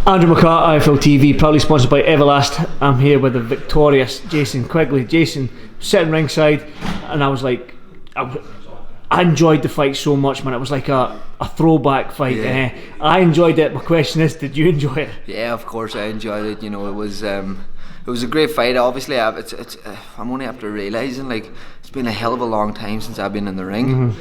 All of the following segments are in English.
Andrew McCART, IFL TV, proudly sponsored by Everlast. I'm here with the victorious Jason Quigley. Jason, sitting ringside, and I was like, I enjoyed the fight so much, man. It was like a throwback fight. Yeah. I enjoyed it. My question is, did you enjoy it? Yeah, of course I enjoyed it. You know, it was a great fight. Obviously, I'm only after realising, like, it's been a hell of a long time since I've been in the ring.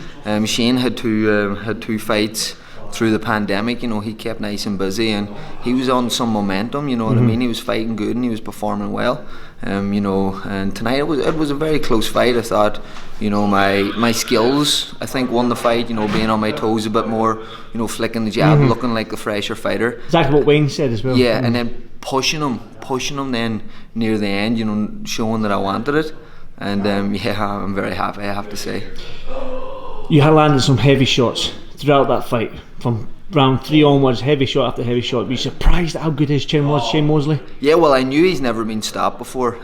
Shane had two fights through the pandemic. You know, he kept nice and busy, and he was on some momentum. You know what I mean? He was fighting good and he was performing well. You know, and tonight it was a very close fight. I thought, you know, my skills, I think, won the fight. You know, being on my toes a bit more. You know, flicking the jab, looking like the fresher fighter. Exactly what Wayne said as well. Yeah, and then pushing him then near the end. You know, showing that I wanted it. And yeah, I'm very happy, I have to say. You had landed some heavy shots throughout that fight, from round 3 onwards, heavy shot after heavy shot. Were you surprised at how good his chin was, Shane Mosley? Yeah, well, I knew he's never been stopped before.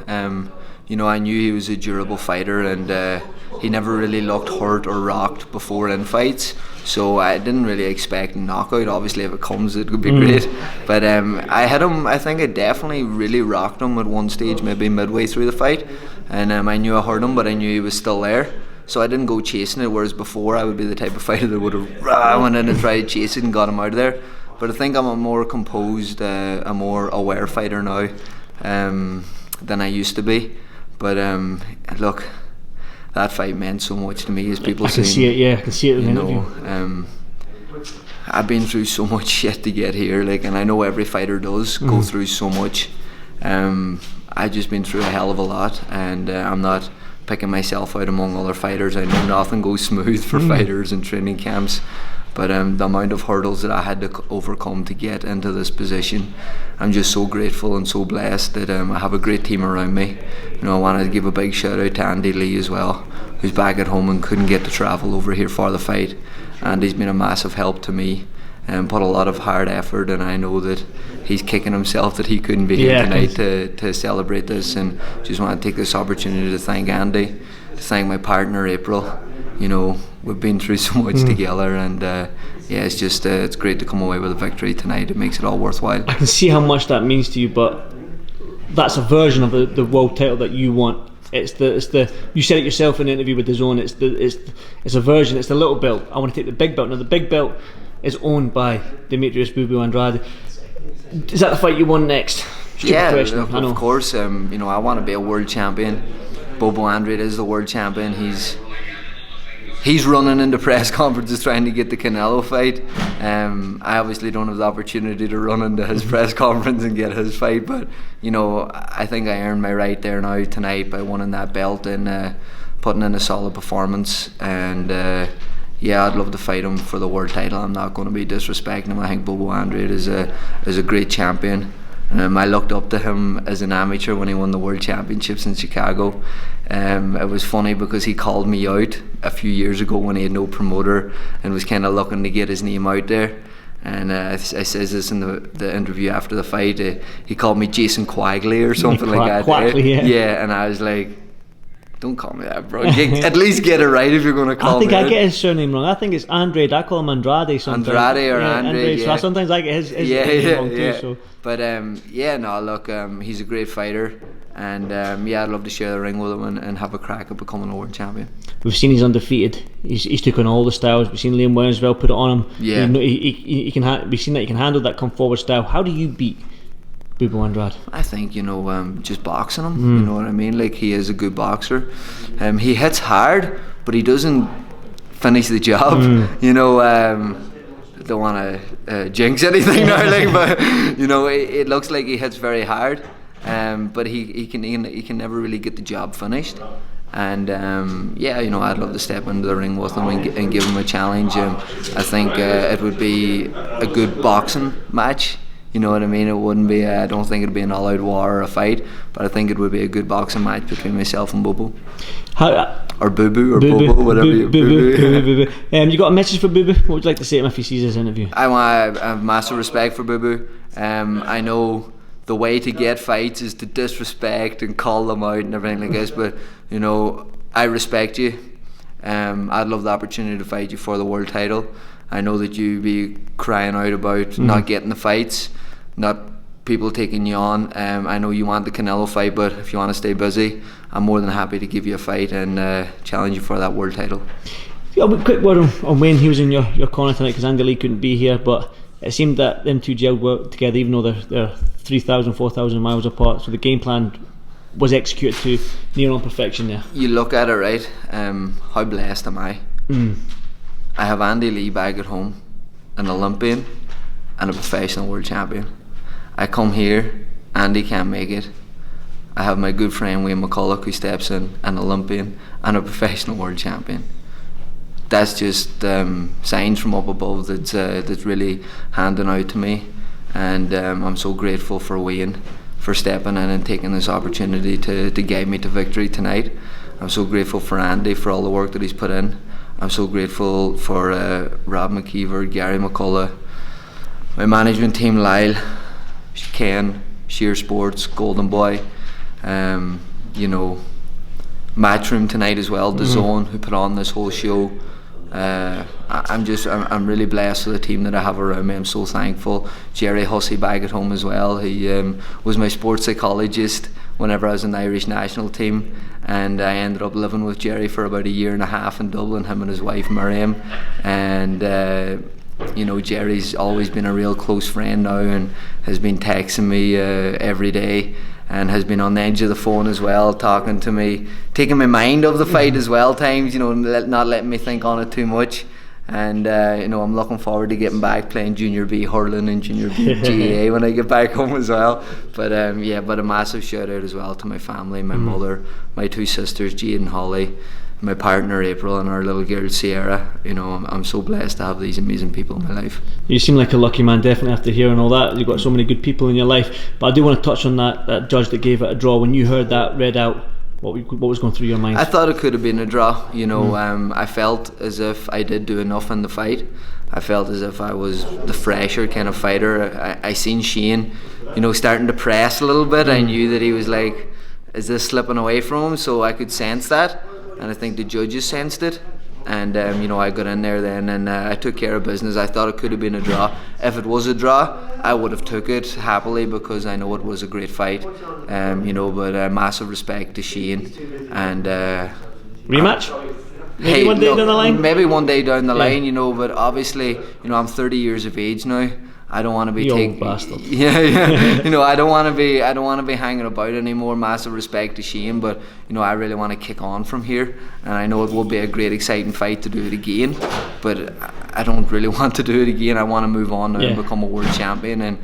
You know, I knew he was a durable fighter, and he never really looked hurt or rocked before in fights. So I didn't really expect a knockout. Obviously, if it comes, it would be great. But I had him. I think I definitely really rocked him at one stage, maybe midway through the fight, and I knew I hurt him, but I knew he was still there. So I didn't go chasing it, whereas before I would be the type of fighter that would have went in and tried to chase it and got him out of there. But I think I'm a more composed, a more aware fighter now than I used to be. But look, that fight meant so much to me, as people say. I can see it, yeah, I can see it in the interview. I've been through so much shit to get here, like, and I know every fighter does go through so much. I've just been through a hell of a lot, and I'm not picking myself out among other fighters. I know nothing goes smooth for fighters in training camps, but the amount of hurdles that I had to overcome to get into this position, I'm just so grateful and so blessed that I have a great team around me. You know, I want to give a big shout out to Andy Lee as well, who's back at home and couldn't get to travel over here for the fight, and he's been a massive help to me and put a lot of hard effort, and I know that he's kicking himself that he couldn't be here tonight to celebrate this. And just want to take this opportunity to thank Andy, to thank my partner April. You know, we've been through so much together, and yeah, it's just it's great to come away with a victory tonight. It makes it all worthwhile. I can see how much that means to you, but that's a version of the world title that you want. It's the you said it yourself in the interview with DAZN. It's a version. It's the little belt. I want to take the big belt. Now the big belt is owned by Demetrius Boo Boo Andrade. Is that the fight you want next? Yeah, of course. You know, I want to be a world champion. Bobo Andrade is the world champion. He's running into press conferences trying to get the Canelo fight. I obviously don't have the opportunity to run into his press conference and get his fight, but you know, I think I earned my right there now tonight by winning that belt and putting in a solid performance. And yeah, I'd love to fight him for the world title. I'm not going to be disrespecting him. I think Bobo Andrade is a great champion. I looked up to him as an amateur when he won the World Championships in Chicago. It was funny because he called me out a few years ago when he had no promoter and was kind of looking to get his name out there. And I says this in the interview after the fight. He called me Jason Quigley or something like that. Quigley, yeah, and I was like, don't call me that, bro. At least get it right if you're going to call me. I think I get his surname wrong. I think it's Andrade. I call him Andrade sometimes. Andrade or Andrade. So sometimes I get his name wrong too. So. But yeah, no, look, he's a great fighter, and yeah, I'd love to share the ring with him and have a crack at becoming a world champion. We've seen he's undefeated. He's taken all the styles. We've seen Liam Williams well put it on him. Yeah, he can. We've seen that he can handle that come forward style. How do you beat Bobo Andrade? I think, you know, just boxing him. You know what I mean? Like, he is a good boxer. He hits hard, but he doesn't finish the job. You know, don't want to jinx anything now, like, but you know, it looks like he hits very hard, but he can never really get the job finished. And yeah, you know, I'd love to step into the ring with him and give him a challenge. I think it would be a good boxing match. You know what I mean? It wouldn't be. I don't think it'd be an all-out war or a fight, but I think it would be a good boxing match between myself and Bobo. Or Boo Boo or Bobo, whatever. Boo. You got a message for Boo Boo? What would you like to say to him if he sees this interview? I have massive respect for Boo Boo. I know the way to get fights is to disrespect and call them out and everything like this, but you know, I respect you. I'd love the opportunity to fight you for the world title. I know that you be crying out about not getting the fights, not people taking you on. I know you want the Canelo fight, but if you want to stay busy, I'm more than happy to give you a fight and challenge you for that world title. Yeah, but quick word on Wayne. He was in your corner tonight because Andy Lee couldn't be here, but it seemed that them two gelled work together, even though they're 3,000, 4,000 miles apart. So the game plan was executed to near on perfection there. You look at it, right? How blessed am I? I have Andy Lee back at home, an Olympian and a professional world champion. I come here, Andy can't make it. I have my good friend Wayne McCulloch who steps in, an Olympian and a professional world champion. That's just signs from up above that's really handing out to me, and I'm so grateful for Wayne for stepping in and taking this opportunity to guide me to victory tonight. I'm so grateful for Andy for all the work that he's put in. I'm so grateful for Rob McKeever, Gary McCullough, my management team, Lyle, Ken, Sheer Sports, Golden Boy, Matchroom tonight as well, The Zone, who put on this whole show. I'm really blessed with the team that I have around me. I'm so thankful. Jerry Hussey back at home as well. He was my sports psychologist whenever I was in the Irish national team, and I ended up living with Jerry for about a year and a half in Dublin, him and his wife Miriam, and Jerry's always been a real close friend now and has been texting me every day and has been on the edge of the phone as well, talking to me, taking my mind off the fight as well times, not letting me think on it too much. And I'm looking forward to getting back playing Junior B hurling and Junior B GAA when I get back home as well. But but a massive shout out as well to my family, my mother, my two sisters Jade and Holly, my partner April, and our little girl Sierra. I'm so blessed to have these amazing people in my life. You seem like a lucky man, definitely, after hearing all that. You've got so many good people in your life. But I do want to touch on that judge that gave it a draw. When you heard that read out, what was going through your mind? I thought it could have been a draw. I felt as if I did do enough in the fight. I felt as if I was the fresher kind of fighter. I seen Shane, starting to press a little bit. I knew that he was like, is this slipping away from him? So I could sense that, and I think the judges sensed it. And I got in there then, and I took care of business. I thought it could have been a draw. If it was a draw, I would have took it happily because I know it was a great fight. But massive respect to Shane. And rematch? Maybe one day down the line? Maybe one day down the line, but obviously, I'm 30 years of age now. I don't want to be old bastard. Yeah. I don't want to be hanging about anymore. Massive respect to Shane, but I really want to kick on from here, and I know it will be a great, exciting fight to do it again. But I don't really want to do it again. I want to move on now and become a world champion. And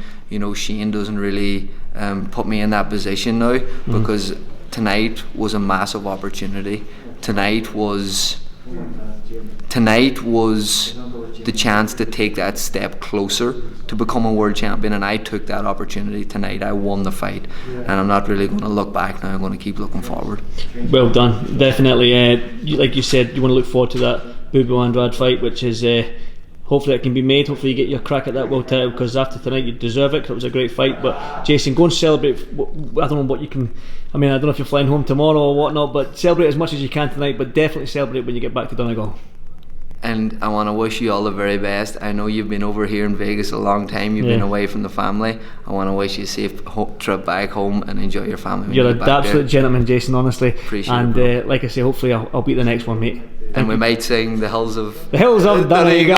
Shane doesn't really put me in that position now because tonight was a massive opportunity. Tonight was the chance to take that step closer to become a world champion, and I took that opportunity tonight. I won the fight, and I'm not really going to look back now. I'm going to keep looking forward. Well done, definitely. Like you said, you want to look forward to that Bubu Andrade fight, which is hopefully it can be made. Hopefully you get your crack at that world title, because after tonight you deserve it, because it was a great fight. But Jason, go and celebrate. I don't know what you can, I don't know if you're flying home tomorrow or whatnot, but celebrate as much as you can tonight, but definitely celebrate when you get back to Donegal. And I want to wish you all the very best. I know you've been over here in Vegas a long time. You've been away from the family. I want to wish you a safe trip back home and enjoy your family. You're an absolute gentleman, Jason, honestly. Appreciate and it, like I say, hopefully I'll beat the next one, mate. And we might sing The Hills of Donegal.